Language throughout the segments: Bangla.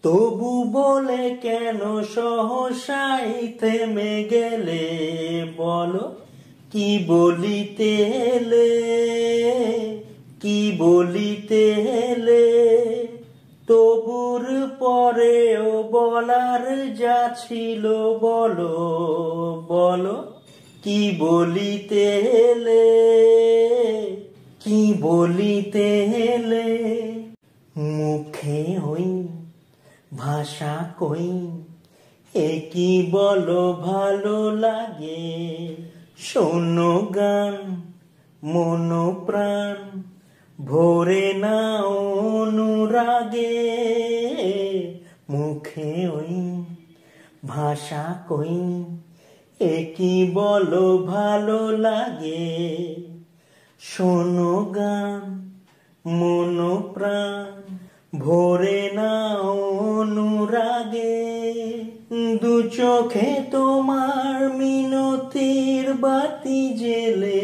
তবু বলে কেন সহসাই থেমে গেলে বলো, কি বলিতে এলে, কি বলিতে এলে? তবুর পরেও বলার যা ছিল বলো, বলো, কি বলিতে এলে, কি বলিতে এলে? মুখে ওই ভাষা কই, কি বলো ভালো লাগে? শোনো গান মন প্রাণ ভরে না অনুরাগে। মুখে ওই ভাষা কই, কি বলো ভালো লাগে? শোনো গান মন প্রাণ ভরে না অনুরাগে। দু চোখে তোমার মিনতির বাতি জেলে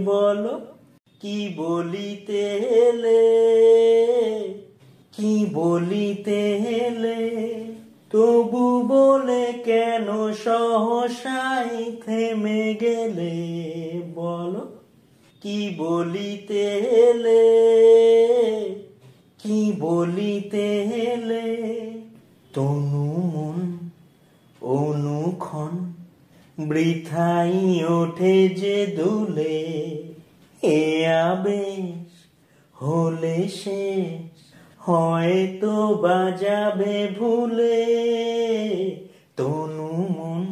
বলো, কি বলিতে এলে, কি বলিতে এলে? তবু বলে কেন সহসাই থেমে গেলে বলো, কি বলিতে এলে, কি বলিতে এলে? তনু মন অনুক্ষণ বৃথাই ওঠে যে দুলে, এ আবেশ হলে শেষ হয়তো বাজাবে ভুলে। তনু মন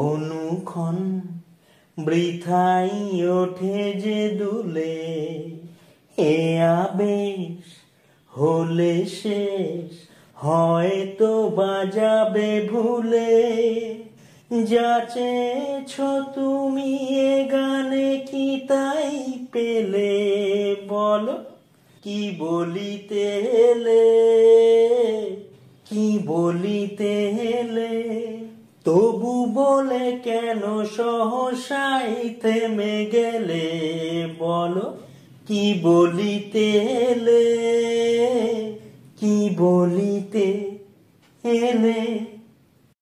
অনুক্ষণ বৃথাই ওঠে যে দুলে, এ আবেশ হলে শেষ হয়তো বাজাবে ভুলে। যা চেয়েছ তুমি এ গানে কি তাই পেলে বলো, কি বলিতে এলে, কি বলিতে এলে? তবু বলে কেন সহসাই থেমে গেলে বলো, কি বলিতে এলে, কি বলিতে এলে?